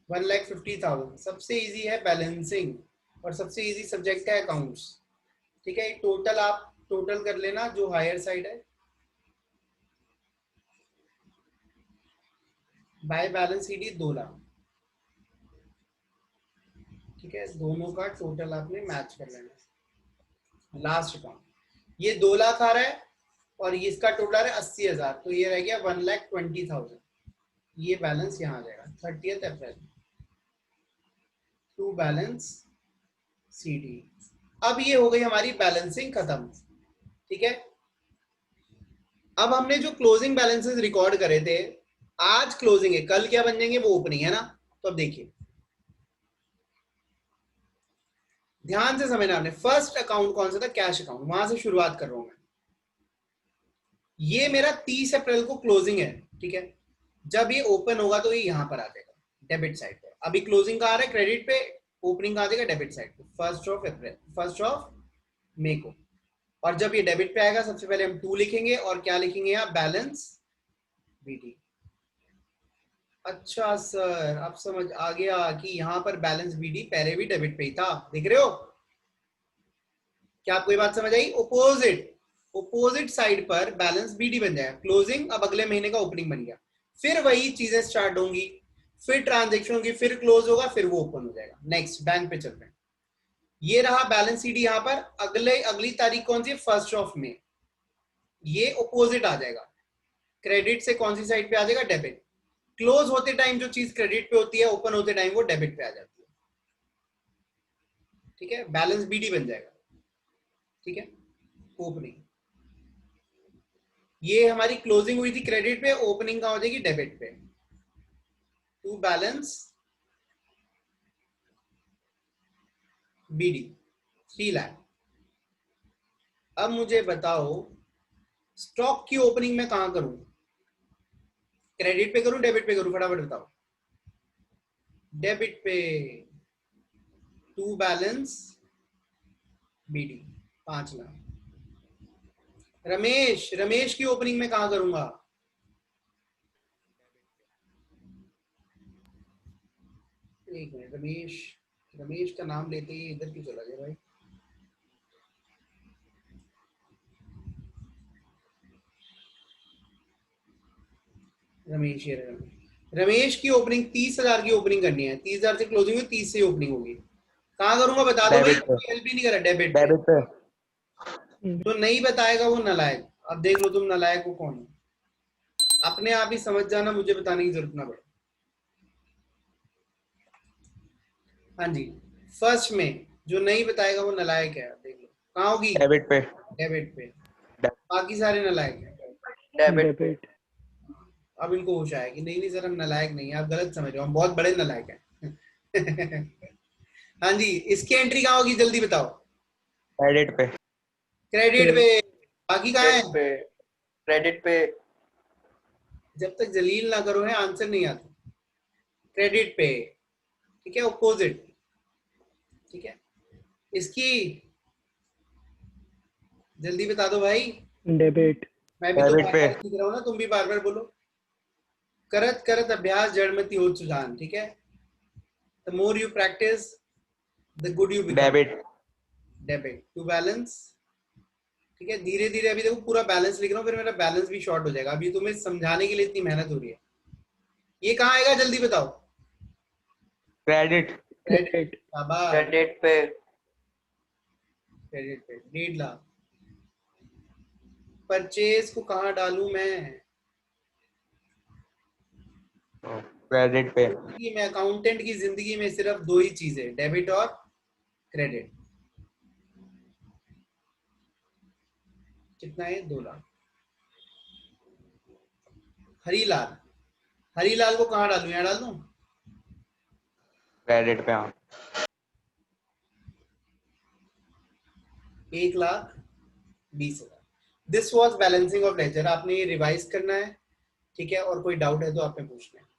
1,50,000 सबसे इजी है बैलेंसिंग, और सबसे इजी सब्जेक्ट है अकाउंट्स। ठीक है, टोटल आप टोटल कर लेना जो हायर साइड है, बाय बैलेंस CD 2 लाख। ठीक है, दोनों का टोटल आपने मैच कर लेना। लास्ट अकाउंट ये 2 लाख आ रहा है, और इसका टोटल है 80,000, तो ये रह गया 1,20,000। ये बैलेंस यहाँ आ जाएगा 30th April to balance CD। अब ये हो गई हमारी बैलेंसिंग खत्म। ठीक है, अब हमने जो क्लोजिंग बैलेंसेस रिकॉर्ड करे थे, आज क्लोजिंग है, कल क्या बन जाएंगे वो ओपनिंग है ना। तो अब देखिए ध्यान से समझना, आपने फर्स्ट अकाउंट कौन सा था, कैश अकाउंट, वहां से शुरुआत कर रहा हूं मैं। ये मेरा 30 अप्रैल को क्लोजिंग है। ठीक है, जब ये ओपन होगा तो ये यहां पर आ जाएगा डेबिट साइड पे। अभी क्लोजिंग का आ रहा है क्रेडिट पे, ओपनिंग का आ जाएगा डेबिट साइड पे, 1 अप्रैल 1 मई को। और जब ये डेबिट पे आएगा सबसे पहले हम 2 लिखेंगे, और क्या लिखेंगे यहाँ, बैलेंस BD। अच्छा सर, अब समझ आ गया कि यहाँ पर बैलेंस BD पहले भी डेबिट पे ही था, देख रहे हो। क्या आपको ये बात समझ आई, ओपोजिट, ओपोजिट साइड पर बैलेंस BD बन जाएगा, क्लोजिंग अब अगले महीने का ओपनिंग बन गया, फिर वही चीजें स्टार्ट होंगी, फिर ट्रांजेक्शन होगी, फिर क्लोज होगा, फिर वो ओपन हो जाएगा। नेक्स्ट बैंक पे चल रहे हैं, ये रहा बैलेंस CD यहाँ पर, अगली तारीख कौन सी है, 1 मई। ये ओपोजिट आ जाएगा, क्रेडिट से कौन सी साइड पे आ जाएगा, डेबिट। क्लोज होते टाइम जो चीज क्रेडिट पे होती है, ओपन होते टाइम वो डेबिट पे आ जाती है। ठीक है, बैलेंस BD बन जाएगा। ठीक है, ओपनिंग, ये हमारी क्लोजिंग हुई थी क्रेडिट पे, ओपनिंग का हो जाएगी डेबिट पे, टू बैलेंस BD 3 लाख। अब मुझे बताओ स्टॉक की ओपनिंग में कहां करूं, क्रेडिट पे करूं डेबिट पे करूं, फटाफट बताओ। डेबिट पे, to balance BD 5 lakh. Ramesh, Ramesh की ओपनिंग में कहां करूंगा, एक मिनट, रमेश, रमेश का नाम लेते ही इधर क्यों चला गया भाई। रमेश ये रहा। रमेश की ओपनिंग 30,000 की ओपनिंग करनी है, 30,000 से क्लोजिंग हुई, 30 से ओपनिंग होगी। कहाँ करूंगा बता दो भाई, डेबिट पे, हेल्प ही नहीं करा। डेबिट पे। डेबिट पे। जो नहीं बताएगा वो नालायक। अब देख लो तुम नालायक को कौन है, अपने आप ही समझ जाना, मुझे बताने की जरूरत ना पड़े। हाँ जी, फर्स्ट में जो नहीं बताएगा वो नालायक है। देख लो कहाँ होगी, डेबिट पे, डेबिट पे। बाकी सारे नालायक हैं। डेबिट पे। डेबिट। अब इनको होश आया कि नहीं नहीं सर हम नालायक नहीं है, आप गलत समझ रहे हो, हम बहुत बड़े नालायक हैं। हाँ जी, इसकी एंट्री कहाँ होगी जल्दी बताओ। क्रेडिट पे, क्रेडिट पे। बाकी कहाँ है। क्रेडिट पे, क्रेडिट पे। जब तक जलील ना करो है आंसर नहीं आता। क्रेडिट पे, ठीक है, ऑपोजिट। ठीक है, इसकी जल्दी बता दो भाई। डेबिट। मैं भी तो डेबिट बार पे, बार लिख रहा हूँ ना, तुम भी बार बार बोलो। करत करत अभ्यास जड़मति हो सुजान। ठीक है, the more you practise the good you become. Debit. Debit to balance. ठीक है, धीरे धीरे अभी देखो पूरा बैलेंस लिख रहा हूँ, फिर मेरा बैलेंस भी शॉर्ट हो जाएगा। अभी तुम्हें समझाने के लिए इतनी मेहनत हो रही है। ये कहाँ आएगा जल्दी बताओ। Credit, credit. क्रेडिट। शाबाश। क्रेडिट पे। क्रेडिट पे 1.5 लाख। परचेज को कहाँ डालूं मैं। क्रेडिट पे, जिंदगी में, अकाउंटेंट की जिंदगी में सिर्फ दो ही चीजें, डेबिट और क्रेडिट। कितना है, 2 लाख। हरीलाल, हरीलाल को कहाँ डालूं, यहाँ डाल दूं। क्रेडिट पे। हाँ, 1,20,000। This was balancing of ledger. आपने ये रिवाइज करना है। ठीक है, और कोई डाउट है तो आपने पूछना है।